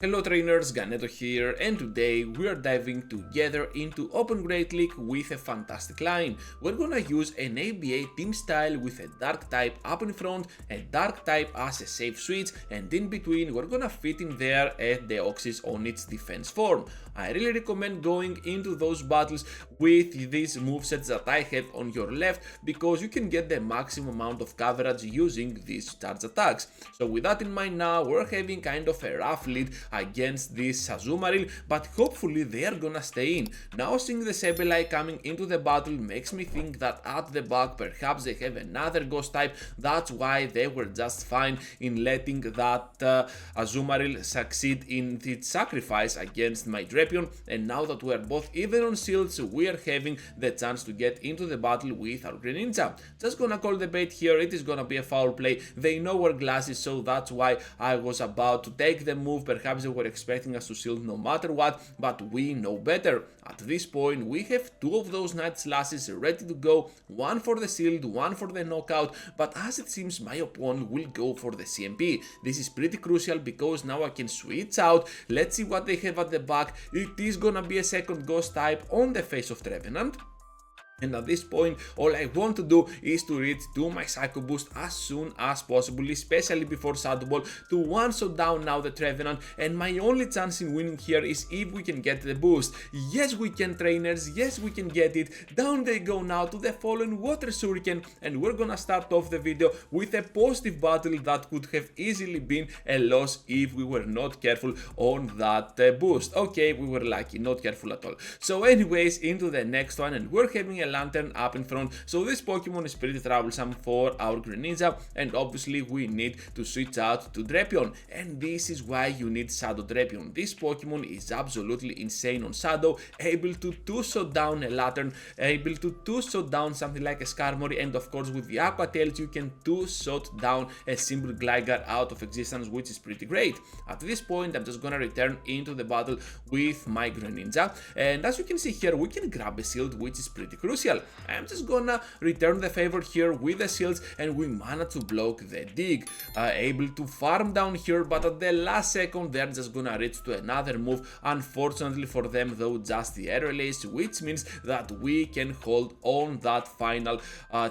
Hello trainers, Ganeto here, and today we are diving together into Open Great League with a fantastic line. We're gonna use an ABA team style with a dark type up in front, a dark type as a safe switch, and in between we're gonna fit in there a Deoxys on its defense form. I really recommend going into those battles with these movesets that I have on your left because you can get the maximum amount of coverage using these charge attacks. So with that in mind now, we're having kind of a rough lead against this Azumarill, but hopefully they are gonna stay in. Now seeing the Sableye coming into the battle makes me think that at the back perhaps they have another ghost type. That's why they were just fine in letting that Azumarill succeed in its sacrifice against my Drapion, and now that we are both even on shields, we are having the chance to get into the battle with our Greninja. Just gonna call the bait here, it is gonna be a foul play. They know we're glasses, so that's why I was about to take the move. Perhaps they were expecting us to shield no matter what, but we know better. At this point, we have two of those Night Slashes ready to go, one for the shield, one for the knockout, but as it seems my opponent will go for the CMP. This is pretty crucial because now I can switch out. Let's see what they have at the back. It is gonna be a second ghost type on the face of Trevenant. And at this point, all I want to do is to reach to my Psycho Boost as soon as possible, especially before Shadow Ball, to one-shot down now the Trevenant, and my only chance in winning here is if we can get the boost. Yes, we can, trainers, yes, we can get it. Down they go now to the fallen Water Shuriken, and we're gonna start off the video with a positive battle that could have easily been a loss if we were not careful on that boost. Okay, we were lucky, not careful at all. So anyways, into the next one, and we're having a Lantern up in front, so this Pokemon is pretty troublesome for our Greninja, and obviously we need to switch out to Drapion, and this is why you need Shadow Drapion. This Pokemon is absolutely insane on Shadow, able to two-shot down a Lantern, able to two-shot down something like a Skarmory, and of course with the Aqua Tails you can two-shot down a simple Gligar out of existence, which is pretty great. At this point I'm just gonna return into the battle with my Greninja, and as you can see here we can grab a shield, which is pretty crucial. I'm just gonna return the favor here with the shields, and we managed to block the dig. Able to farm down here, but at the last second they're just gonna reach to another move. Unfortunately for them though, just the air release, which means that we can hold on that final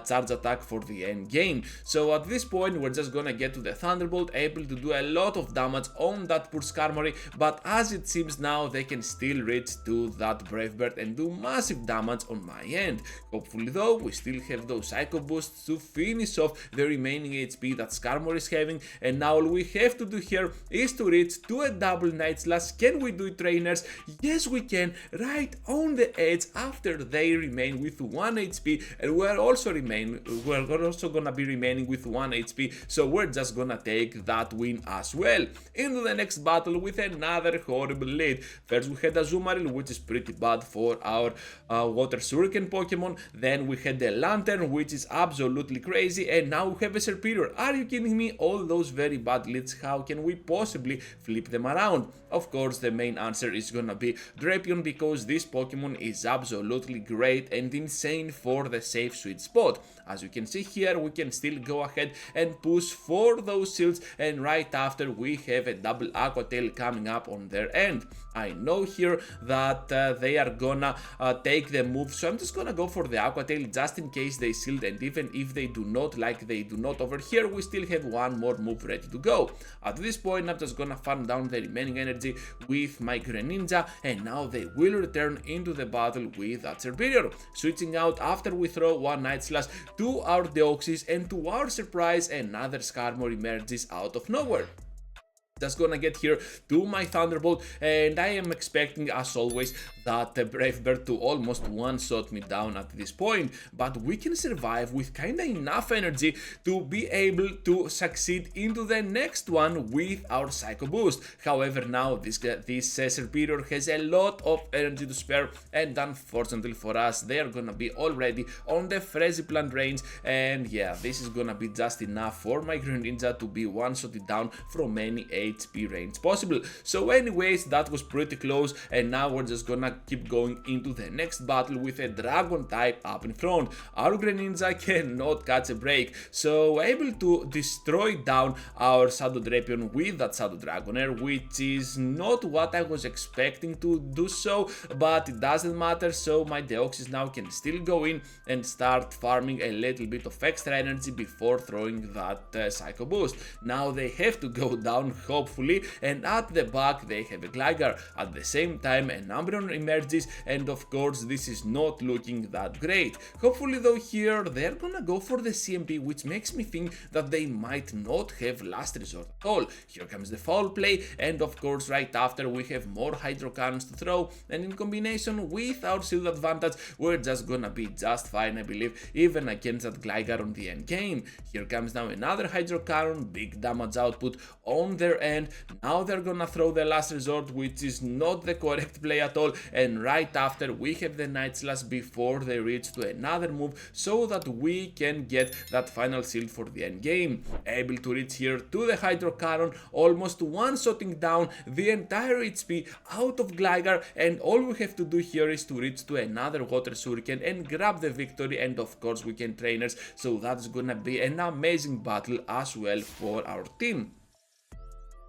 charge attack for the end game. So at this point we're just gonna get to the Thunderbolt, able to do a lot of damage on that poor Skarmory, but as it seems now they can still reach to that Brave Bird and do massive damage on my end. Hopefully though, we still have those Psycho Boosts to finish off the remaining HP that Skarmory is having, and now all we have to do here is to reach to a double Night Slash. Can we do it, trainers? Yes we can, right on the edge after they remain with 1 HP, and we're also gonna be remaining with 1 HP, so we're just gonna take that win as well. Into the next battle with another horrible lead. First we had Azumarill, which is pretty bad for our Water Shuriken Pokemon, then we had the Lantern, which is absolutely crazy, and now we have a Serperior. Are you kidding me? All those very bad leads, how can we possibly flip them around? Of course the main answer is gonna be Drapion, because this Pokemon is absolutely great and insane for the safe sweet spot. As you can see here, we can still go ahead and push for those shields, and right after we have a double Aqua Tail coming up on their end. I know here that they are gonna take the move, so I'm just gonna go for the Aqua Tail just in case they shield, and even if they do not, like they do not over here, we still have one more move ready to go. At this point I'm just gonna farm down the remaining energy with my Greninja, and now they will return into the battle with that Serperior. Switching out after we throw one Night Slash to our Deoxys, and to our surprise another Skarmory emerges out of nowhere. Just gonna get here to my Thunderbolt, and I am expecting, as always, that the Brave Bird to almost one-shot me down at this point, but we can survive with kinda enough energy to be able to succeed into the next one with our Psycho Boost. However, now this Serperior has a lot of energy to spare, and unfortunately for us, they are gonna be already on the Frenzy Plant range, and yeah, this is gonna be just enough for my Greninja to be one-shotted down from any HP range possible. So anyways, that was pretty close, and now we're just gonna keep going into the next battle with a dragon type up in front. Our Greninja cannot catch a break, so able to destroy down our Shadow Drapion with that Shadow Dragonair, which is not what I was expecting to do so, but it doesn't matter. So my Deoxys now can still go in and start farming a little bit of extra energy before throwing that Psycho Boost. Now they have to go down, hopefully, and at the back they have a Gligar. At the same time, an Umbreon emerges, and of course this is not looking that great. Hopefully though here they're gonna go for the CMP, which makes me think that they might not have last resort at all. Here comes the foul play, and of course right after we have more Hydro Cannons to throw, and in combination with our shield advantage we're just gonna be just fine, I believe, even against that Gligar on the end game. Here comes now another Hydro Cannon, big damage output on their end. Now they're gonna throw the last resort, which is not the correct play at all, and right after we have the Night Slash before they reach to another move so that we can get that final shield for the end game. Able to reach here to the Hydro Cannon, almost one-shotting down the entire HP out of Gligar, and all we have to do here is to reach to another Water Shuriken and grab the victory, and of course we can trainers, so that's gonna be an amazing battle as well for our team.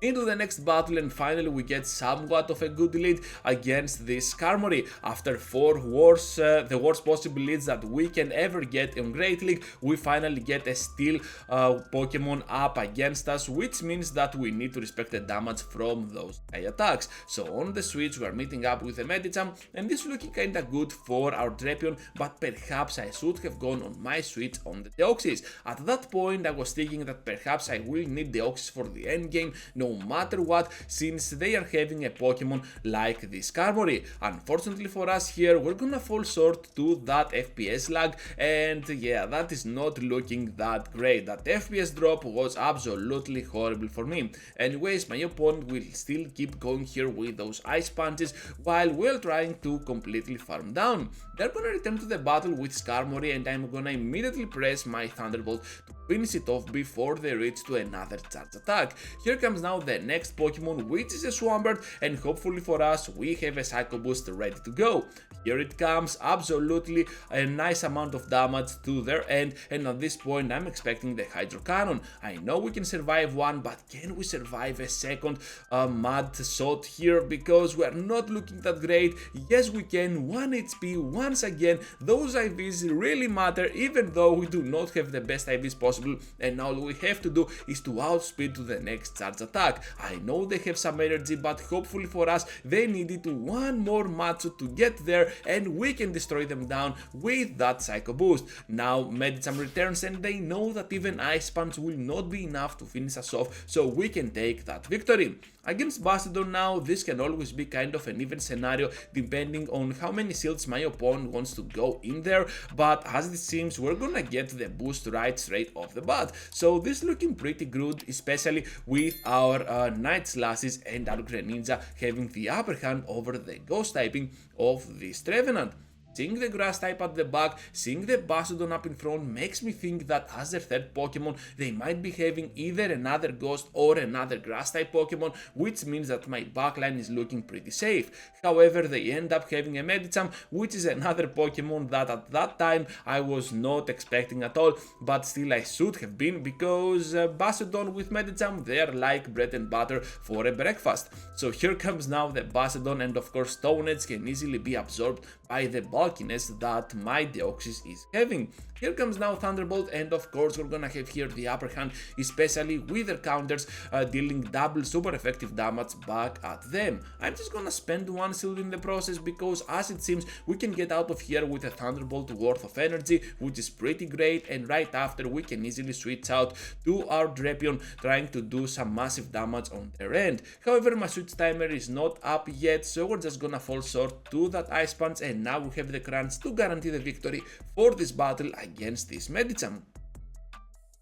Into the next battle, and finally we get somewhat of a good lead against this Skarmory. After the worst possible leads that we can ever get in Great League, we finally get a steel Pokemon up against us, which means that we need to respect the damage from those high attacks. So on the switch we are meeting up with a Medicham, and this is looking kinda good for our Drapion, but perhaps I should have gone on my switch on the Deoxys. At that point I was thinking that perhaps I will need Deoxys for the end game no matter what, since they are having a Pokemon like this Skarmory. Unfortunately for us here, we're gonna fall short to that FPS lag, and yeah, that is not looking that great. That FPS drop was absolutely horrible for me. Anyways, my opponent will still keep going here with those Ice Punches while we're trying to completely farm down. They're gonna return to the battle with Skarmory, and I'm gonna immediately press my Thunderbolt to finish it off before they reach to another charge attack. Here comes now the next Pokemon, which is a Swampert, and hopefully for us we have a Psycho Boost ready to go. Here it comes, absolutely a nice amount of damage to their end, and at this point I'm expecting the Hydro Cannon. I know we can survive one, but can we survive a second Mud Shot here, because we are not looking that great? Yes we can, 1 HP once again. Those IVs really matter, even though we do not have the best IVs possible, and all we have to do is to outspeed to the next charge attack. I know they have some energy, but hopefully for us they needed one more Matsu to get there, and we can destroy them down with that Psycho Boost. Now Medicham returns, and they know that even Ice Punch will not be enough to finish us off, so we can take that victory. Against Bastiodon now, this can always be kind of an even scenario depending on how many shields my opponent wants to go in there, but as it seems we're gonna get the boost right straight off the bat. So this is looking pretty good, especially with our Night Slashes and our Greninja having the upper hand over the ghost typing of this Trevenant. Seeing the grass type at the back, seeing the Bastiodon up in front makes me think that as their third Pokemon they might be having either another ghost or another grass type Pokemon, which means that my backline is looking pretty safe. However, they end up having a Medicham, which is another Pokemon that at that time I was not expecting at all, but still I should have been, because Bastiodon with Medicham, they are like bread and butter for a breakfast. So here comes now the Bastiodon, and of course Stone Edge can easily be absorbed by the bulkiness that my Deoxys is having. Here comes now Thunderbolt, and of course we're gonna have here the upper hand, especially with their counters dealing double super effective damage back at them. I'm just gonna spend one shield in the process, because as it seems we can get out of here with a Thunderbolt worth of energy, which is pretty great, and right after we can easily switch out to our Drapion trying to do some massive damage on their end. However, my switch timer is not up yet, so we're just gonna fall short to that Ice Punch, and now we have the crunch to guarantee the victory for this battle against this Medicham.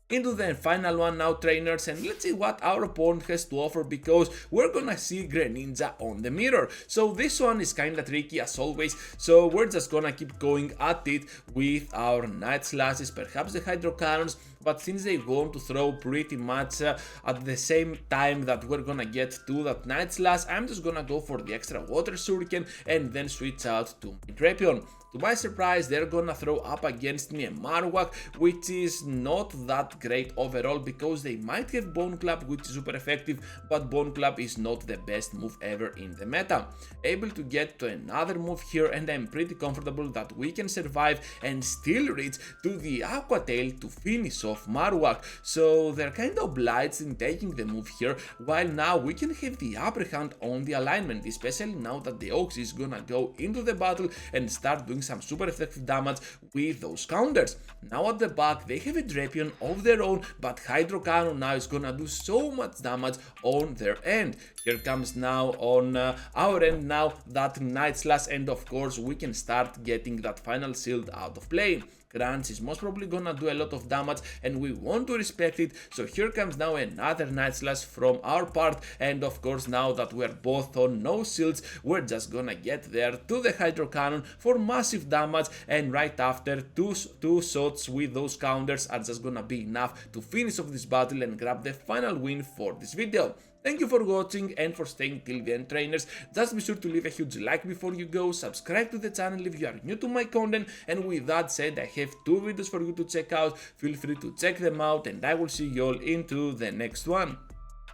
Into the final one now, trainers, and let's see what our opponent has to offer, because we're gonna see Greninja on the mirror. So this one is kinda tricky as always, so we're just gonna keep going at it with our Night Slashes, perhaps the Hydro Cannons, but since they want to throw pretty much at the same time that we're gonna get to that Night Slash, I'm just gonna go for the extra Water Shuriken and then switch out to my Drapion. To my surprise, they're gonna throw up against me a Marowak, which is not that great overall because they might have Bone Club, which is super effective, but Bone Club is not the best move ever in the meta. Able to get to another move here, and I'm pretty comfortable that we can survive and still reach to the Aqua Tail to finish off Marowak. So they're kind of obliged in taking the move here, while now we can have the upper hand on the alignment, especially now that the Ox is gonna go into the battle and start doing some super effective damage with those counters. Now at the back they have a Drapion of their own, but Hydro Cannon now is gonna do so much damage on their end. Here comes now on our end now that Night Slash, and of course we can start getting that final shield out of play. Crunch is most probably gonna do a lot of damage and we want to respect it, so here comes now another Night Slash from our part, and of course now that we're both on no shields, we're just gonna get there to the Hydro Cannon for massive damage, and right after two shots with those counters are just gonna be enough to finish off this battle and grab the final win for this video. Thank you for watching and for staying till the end, trainers. Just be sure to leave a huge like before you go, subscribe to the channel if you are new to my content, and with that said, I have 2 videos for you to check out. Feel free to check them out and I will see you all into the next one.